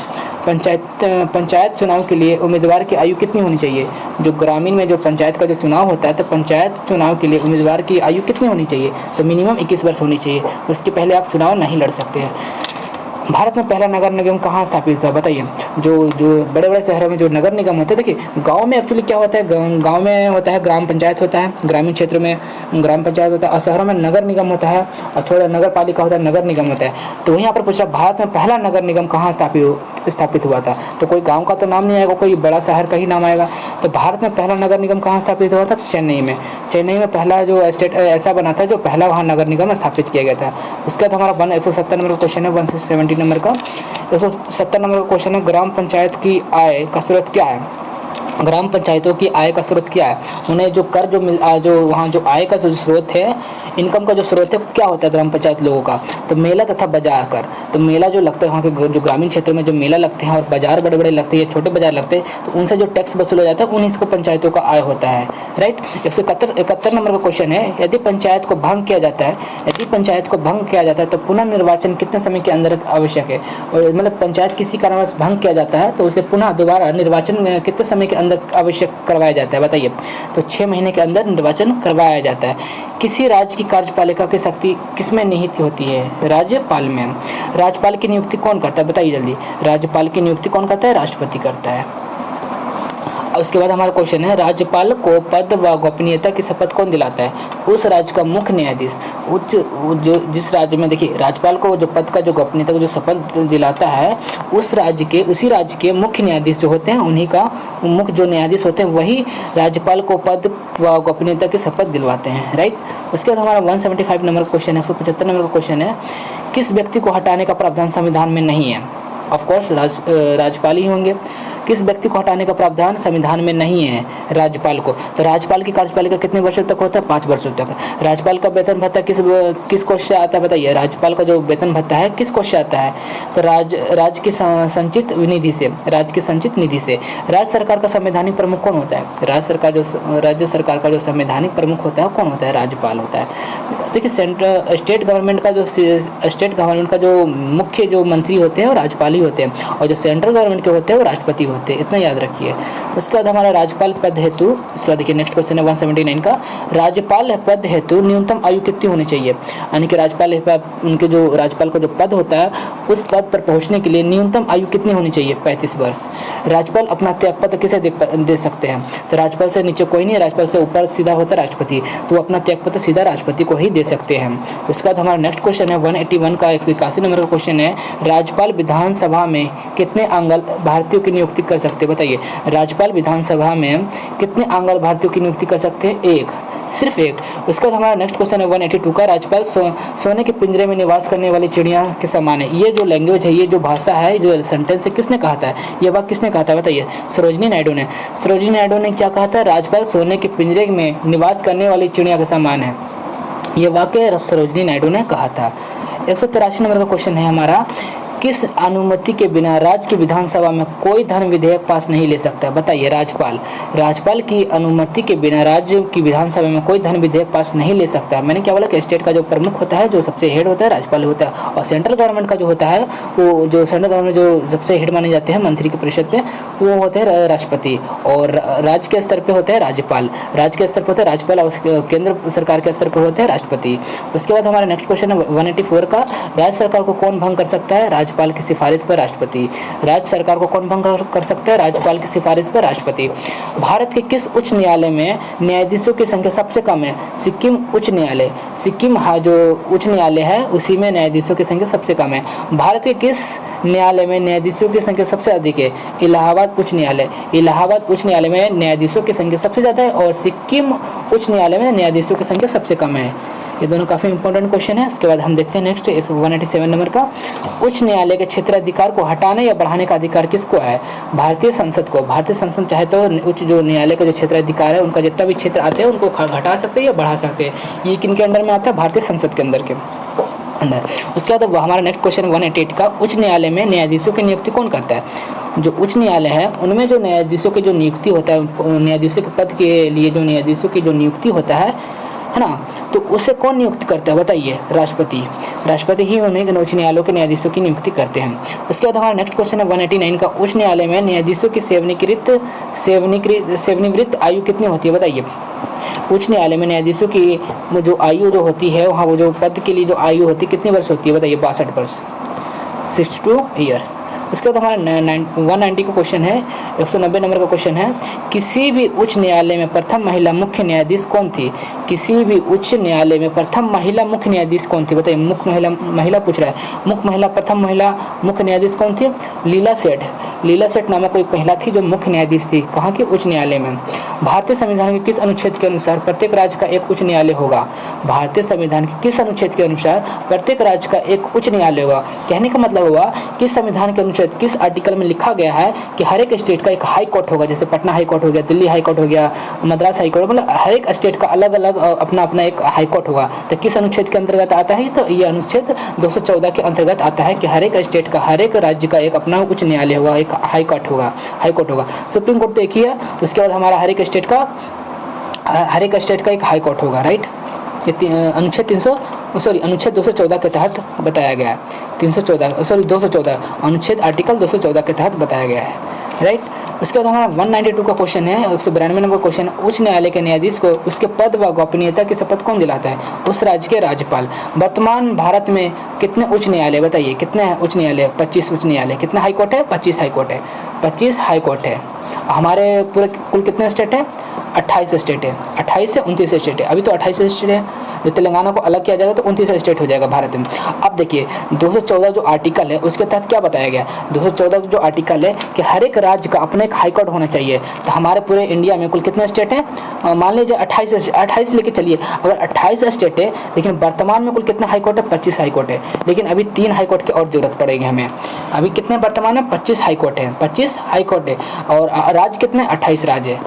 पंचायत चुनाव के लिए उम्मीदवार की आयु कितनी होनी चाहिए? जो ग्रामीण में जो पंचायत का जो चुनाव होता है, तो पंचायत चुनाव के लिए उम्मीदवार की आयु कितनी होनी चाहिए? तो मिनिमम 21 वर्ष होनी चाहिए, उसके पहले आप चुनाव नहीं लड़ सकते हैं। भारत में पहला नगर निगम कहाँ स्थापित हुआ? बताइए। जो बड़े बड़े शहरों में जो नगर निगम होते हैं, देखिए गांव में एक्चुअली क्या होता है, गांव में होता है ग्राम पंचायत होता है, ग्रामीण क्षेत्र में ग्राम पंचायत होता है, और शहरों में नगर निगम होता है, और थोड़ा नगर पालिका होता है, नगर निगम होता है। तो वहीं यहाँ पर पूछ रहा, भारत में पहला नगर निगम कहाँ स्थापित हुआ था? तो कोई गाँव का तो नाम नहीं आएगा, कोई बड़ा शहर का ही नाम आएगा। तो भारत में पहला नगर निगम कहाँ स्थापित हुआ था? तो चेन्नई में पहला जो स्टेट ऐसा बना था, जो पहला वहाँ नगर निगम स्थापित किया गया था। उसके बाद हमारा 170 नंबर का क्वेश्चन है, 170 नंबर का 170 नंबर का क्वेश्चन है, ग्राम पंचायत की आय का स्रोत क्या है? ग्राम पंचायतों की आय का स्रोत क्या है? उन्हें जो कर जो वहाँ जो आय का जो स्रोत है, इनकम का जो स्रोत है, क्या होता है ग्राम पंचायत लोगों का? तो मेला तथा बाजार कर। तो मेला जो लगता है वहाँ के जो ग्रामीण क्षेत्र में जो मेला लगते हैं, और बाजार बड़े बड़े लगते हैं, छोटे बाजार लगते हैं, तो उनसे जो टैक्स वसूला जाता है, उन्हीं को पंचायतों का आय होता है, राइट। 171 नंबर का क्वेश्चन है, यदि पंचायत को भंग किया जाता है तो पुनर्निर्वाचन कितने समय के अंदर आवश्यक है? और मतलब पंचायत किसी कारणवश भंग किया जाता है, तो उसे पुनः दोबारा निर्वाचन कितने समय के अंदर आवश्यक करवाया जाता है? बताइए। तो 6 महीने के अंदर निर्वाचन करवाया जाता है। किसी राज्य की कार्यपालिका की शक्ति किसमें निहित होती है? राज्यपाल में। राज्यपाल की नियुक्ति कौन करता है? बताइए जल्दी। राज्यपाल की नियुक्ति कौन करता है? राष्ट्रपति करता है। उसके बाद हमारा क्वेश्चन है, राज्यपाल को पद व गोपनीयता की शपथ कौन दिलाता है? उस राज्य का मुख्य न्यायाधीश। जिस राज्य में, देखिए, राज्यपाल को जो पद का जो गोपनीयता का जो शपथ दिलाता है, उसी राज्य के मुख्य न्यायाधीश जो होते हैं, उन्हीं का मुख्य जो न्यायाधीश होते हैं, वही राज्यपाल को पद व गोपनीयता की शपथ दिलवाते हैं, राइट। उसके बाद हमारा 175 नंबर क्वेश्चन है, 175 नंबर का क्वेश्चन है, किस व्यक्ति को हटाने का प्रावधान संविधान में नहीं है? ऑफकोर्स राज्यपाल ही होंगे। किस व्यक्ति को हटाने का प्रावधान संविधान में नहीं है? राज्यपाल को। तो राज्यपाल की कार्यपालिका कितने वर्षों तक होता है? 5 वर्षों तक। राज्यपाल का वेतन भत्ता किस कोष से आता है? बताइए। राज्यपाल का जो वेतन भत्ता है किस कोष से आता है? तो राज्य की संचित निधि से। राज्य सरकार का संवैधानिक प्रमुख कौन होता है? राज्य सरकार का जो संवैधानिक प्रमुख होता है कौन होता है? राज्यपाल होता है। देखिए, स्टेट गवर्नमेंट का जो मुख्य जो मंत्री होते हैं वो राज्यपाल ही होते हैं, और जो सेंट्रल गवर्नमेंट के होते हैं वो राष्ट्रपति होते हैं, इतना याद रखिए। उसके बाद हमारा राज्यपाल पद हेतु, उसके बाद देखिए नेक्स्ट क्वेश्चन है 179 का, राज्यपाल पद हेतु न्यूनतम आयु कितनी होनी चाहिए? यानी कि राज्यपाल का जो पद होता है, उस पद पर पहुंचने के लिए न्यूनतम आयु कितनी होनी चाहिए? 35 वर्ष। राज्यपाल अपना त्यागपत्र किसे दे सकते हैं? तो राज्यपाल से नीचे कोई नहीं, राज्यपाल से ऊपर सीधा होता है राष्ट्रपति, तो अपना त्यागपत्र सीधा राष्ट्रपति को ही दे सकते हैं। उसके बाद हमारा नेक्स्ट क्वेश्चन है 181 का 181 नंबर का क्वेश्चन है, राज्यपाल विधानसभा में कितने आंगल भारतीयों की नियुक्ति कर सकते हैं? बताइए। राज्यपाल विधानसभा में कितने आंगल भारतीयों की नियुक्ति कर सकते हैं? 1, सिर्फ 1। उसके बाद हमारा नेक्स्ट क्वेश्चन है 182 का, राज्यपाल सोने के पिंजरे में निवास करने वाली चिड़िया के समान है। ये जो लैंग्वेज है, ये जो भाषा है, जो सेंटेंस है, किसने कहा था? ये वाक्य किसने कहा था? बताइए। सरोजिनी नायडू ने क्या कहा था? राज्यपाल सोने के पिंजरे में निवास करने वाली चिड़िया के समान है। ये वाक्य सरोजिनी नायडू ने कहा था। 183 नंबर का क्वेश्चन है हमारा, किस अनुमति के बिना राज्य की विधानसभा में कोई धन विधेयक पास नहीं ले सकता? बताइए। राज्यपाल की अनुमति के बिना राज्य की विधानसभा में कोई धन विधेयक पास नहीं ले सकता। मैंने क्या बोला कि स्टेट का जो प्रमुख होता है, जो सबसे हेड होता है, राज्यपाल होता है, और सेंट्रल गवर्नमेंट का जो होता है, वो जो सेंट्रल गवर्नमेंट जो सबसे हेड माने जाते हैं मंत्री के परिषद पे, वो होते हैं राष्ट्रपति, और राज्य के स्तर पे होते हैं राज्यपाल, और केंद्र सरकार के स्तर पर होते हैं राष्ट्रपति। उसके बाद हमारा नेक्स्ट क्वेश्चन है 184 का, राज्य सरकार को कौन भंग कर सकता है? राज्यपाल की सिफारिश पर राष्ट्रपति। राज्य सरकार को कौन भंग कर सकता है? राज्यपाल की सिफारिश पर राष्ट्रपति। भारत के किस उच्च न्यायालय में न्यायाधीशों की संख्या सबसे कम है? सिक्किम उच्च न्यायालय। जो उच्च न्यायालय है, उसी में न्यायाधीशों की संख्या सबसे कम है। भारत के किस न्यायालय में न्यायाधीशों की संख्या सबसे अधिक है? इलाहाबाद उच्च न्यायालय में न्यायाधीशों की संख्या सबसे ज़्यादा है, और सिक्किम उच्च न्यायालय में न्यायाधीशों की संख्या सबसे कम है। ये दोनों काफ़ी इंपॉर्टेंट क्वेश्चन है। उसके बाद हम देखते हैं नेक्स्ट 187 नंबर का, उच्च न्यायालय के क्षेत्राधिकार को हटाने या बढ़ाने का अधिकार किसको है? भारतीय संसद को। भारतीय संसद चाहे तो उच्च जो न्यायालय का जो क्षेत्राधिकार है उनका जितना भी क्षेत्र आते हैं उनको घटा सकते हैं या बढ़ा सकते हैं। ये किन के अंडर में आता है? भारतीय संसद के अंदर के अंदर। उसके बाद हमारा नेक्स्ट क्वेश्चन 188 का, उच्च न्यायालय में न्यायाधीशों की नियुक्ति कौन करता है? जो उच्च न्यायालय है उनमें जो न्यायाधीशों की जो नियुक्ति होता है, न्यायाधीशों के पद के लिए जो न्यायाधीशों की जो नियुक्ति होता है ना, तो उसे कौन नियुक्त करता है बताइए? राष्ट्रपति। राष्ट्रपति ही उन्हें उच्च न्यायालयों के न्यायाधीशों की नियुक्ति करते हैं। उसके बाद हमारा नेक्स्ट क्वेश्चन है 189 का, उच्च न्यायालय में न्यायाधीशों की सेवानिवृत्त आयु कितनी होती है बताइए? उच्च न्यायालय में न्यायाधीशों की जो आयु जो होती है वहाँ वो जो पद के लिए जो आयु होती है कितनी वर्ष होती है बताइए? 62 वर्ष, 62 ईयर्स। उसके बाद हमारा 190 का क्वेश्चन है, 190 नंबर का क्वेश्चन है, किसी भी उच्च न्यायालय में प्रथम महिला मुख्य न्यायाधीश कौन थी? किसी भी उच्च न्यायालय में प्रथम महिला मुख्य न्यायाधीश कौन थी बताइए? मुख्य महिला पूछ रहा है। मुख्य महिला, प्रथम महिला मुख्य न्यायाधीश कौन थी? लीला सेठ। लीला सेठ नामक कोई महिला थी जो मुख्य न्यायाधीश थी। कहाँ की? उच्च न्यायालय में। भारतीय संविधान के किस अनुच्छेद के अनुसार प्रत्येक राज्य का एक उच्च न्यायालय होगा? भारतीय संविधान के किस अनुच्छेद के अनुसार प्रत्येक राज्य का एक उच्च न्यायालय होगा? कहने का मतलब हुआ कि संविधान के अनुच्छेद किस आर्टिकल में लिखा गया है कि हर एक स्टेट का एक हाई कोर्ट होगा, जैसे पटना हाई कोर्ट हो गया, दिल्ली हाई कोर्ट हो गया, मद्रास हाई कोर्ट, मतलब हर एक स्टेट का अलग अलग अपना अपना एक हाई कोर्ट होगा। तो किस अनुच्छेद के अंतर्गत आता है? तो ये अनुच्छेद 214 के अंतर्गत आता है कि हर एक स्टेट का, हर एक राज्य का एक अपना उच्च न्यायालय होगा, एक हाई कोर्ट होगा, हाई कोर्ट होगा। सुप्रीम कोर्ट तो एक ही है। उसके बाद हमारा हर एक स्टेट का एक हाई कोर्ट होगा, राइट। ये अनुच्छेद 214 के तहत बताया गया है। 214 अनुच्छेद आर्टिकल 214 के तहत बताया गया है, राइट। उसके बाद हमारा 192 का क्वेश्चन है, 192 नंबर क्वेश्चन, उच्च न्यायालय के न्यायाधीश को उसके पद व गोपनीयता की शपथ कौन दिलाता है? उस राज्य के राज्यपाल। वर्तमान भारत में कितने उच्च न्यायालय बताइए? कितने हैं उच्च न्यायालय? 25 उच्च न्यायालय। कितने हाई कोर्ट है? 25 हाई कोर्ट है। 25 हाई कोर्ट है। हमारे पूरे कुल कितने स्टेट है? 28 स्टेट है। 28 से 29 स्टेट है। अभी तो 28 स्टेट है। जो तेलंगाना को अलग किया जाएगा तो 29 स्टेट हो जाएगा भारत में। अब देखिए 214 जो आर्टिकल है उसके तहत क्या बताया गया? 214 जो आर्टिकल है कि हर एक राज्य का अपना एक हाई कोर्ट होना चाहिए। तो हमारे पूरे इंडिया में कुल कितने स्टेट हैं? मान लीजिए 28 लेके चलिए। अगर 28 स्टेट है लेकिन वर्तमान में कुल कितना हाई कोर्ट है? 25 हाई कोर्ट है। लेकिन अभी 3 हाई कोर्ट की और जरूरत पड़ेगी हमें। अभी कितने वर्तमान में? 25 हाई कोर्ट है। 25 हाई कोर्ट है और राज्य कितने? 28 राज्य है।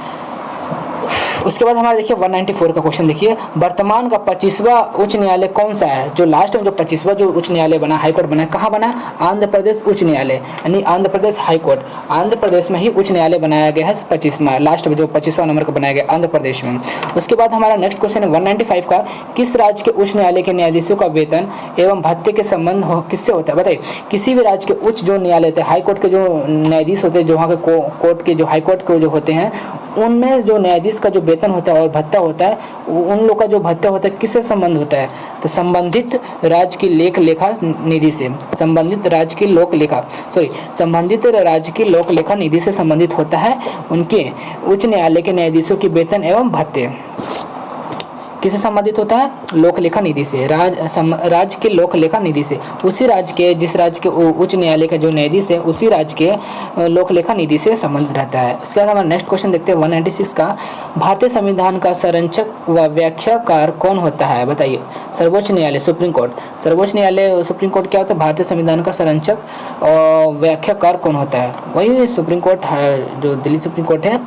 उसके बाद हमारा देखिए 194 का क्वेश्चन देखिए, वर्तमान का 25वां उच्च न्यायालय कौन सा है? जो लास्ट में जो 25वां जो उच्च न्यायालय बना, हाई कोर्ट बना, कहाँ बना? आंध्र प्रदेश उच्च न्यायालय, यानी आंध्र प्रदेश हाई कोर्ट। आंध्र प्रदेश में ही उच्च न्यायालय बनाया गया है 25वां, लास्ट में जो 25वां नंबर का बनाया गया आंध्र प्रदेश में। उसके बाद हमारा नेक्स्ट क्वेश्चन है 195 का, किस राज्य के उच्च न्यायालय के न्यायाधीशों का वेतन एवं भत्ते के संबंध किससे होता है? बताइए। किसी भी राज्य के उच्च जो न्यायालय थे, हाई कोर्ट के जो न्यायाधीश होते हैं, जो वहाँ के कोर्ट के जो हाई कोर्ट के जो होते हैं, उनमें जो न्यायाधीश का जो वेतन होता है और भत्ता होता है, उन लोग का जो भत्ता होता है किससे संबंध होता है? तो संबंधित राज्य की लेखा निधि से, संबंधित राज्य की लोक लेखा निधि से संबंधित होता है उनके उच्च न्यायालय के न्यायाधीशों की वेतन एवं भत्ते। किससे संबंधित होता है? लोक लेखा निधि से, राज्य के लोक लेखा निधि से। उसी राज्य के, जिस राज्य के उच्च न्यायालय का जो न्यायाधीश है उसी राज्य के लोक लेखा निधि से संबंधित रहता है। उसके बाद हमारा नेक्स्ट क्वेश्चन देखते हैं 196 का, भारतीय संविधान का संरक्षक व व्याख्याकार कौन होता है? बताइए। सर्वोच्च न्यायालय, सुप्रीम कोर्ट। सर्वोच्च न्यायालय सुप्रीम कोर्ट क्या होता है? भारतीय संविधान का संरक्षक और व्याख्याकार कौन होता है? वही सुप्रीम कोर्ट है, जो दिल्ली सुप्रीम कोर्ट है।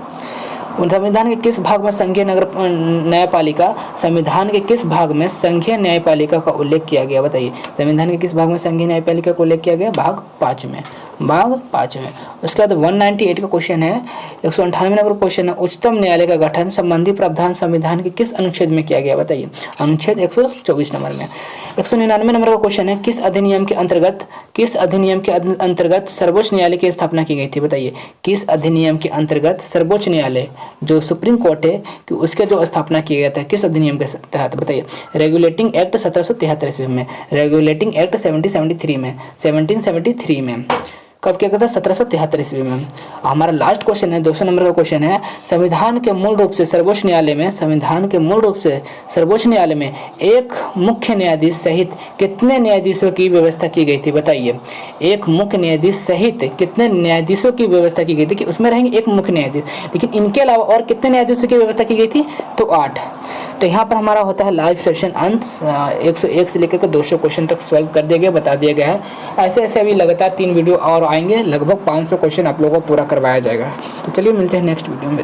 संविधान के किस भाग में संघीय न्यायपालिका, संविधान के किस भाग में संघीय न्यायपालिका का उल्लेख किया गया? बताइए। संविधान के किस भाग में संघीय न्यायपालिका का उल्लेख किया गया? भाग 5 में। उसके बाद 198 का क्वेश्चन है, 198 नंबर क्वेश्चन है, उच्चतम न्यायालय का गठन संबंधी प्रावधान संविधान के किस अनुच्छेद में किया गया? बताइए। अनुच्छेद 124 नंबर में। 199 नंबर का क्वेश्चन है, किस अधिनियम के अंतर्गत सर्वोच्च न्यायालय की स्थापना की गई थी? बताइए। किस अधिनियम के अंतर्गत सर्वोच्च न्यायालय जो सुप्रीम कोर्ट है कि उसके जो स्थापना किया गया था, किस अधिनियम के तहत? बताइए। रेगुलेटिंग एक्ट 1773 ईस्वी में, रेगुलेटिंग एक्ट 1773 में। कब किया गया था? 1773 ईस्वी में। हमारा लास्ट क्वेश्चन है 200 नंबर का क्वेश्चन है, संविधान के मूल रूप से सर्वोच्च न्यायालय में एक मुख्य न्यायाधीश सहित कितने न्यायाधीशों की व्यवस्था की गई थी? बताइए। एक मुख्य न्यायाधीश सहित कितने न्यायाधीशों की व्यवस्था की गई थी? कि उसमें रहेंगे एक मुख्य न्यायाधीश, लेकिन इनके अलावा और कितने न्यायाधीशों की व्यवस्था की गई थी? तो 8। तो यहाँ पर हमारा होता है लाइव सेशन अंत। 101 से लेकर के 200 क्वेश्चन तक सॉल्व कर दिया गया, बता दिया गया है। ऐसे ऐसे अभी लगातार 3 वीडियो और आएंगे, लगभग 500 क्वेश्चन आप लोगों को पूरा करवाया जाएगा। तो चलिए मिलते हैं नेक्स्ट वीडियो में।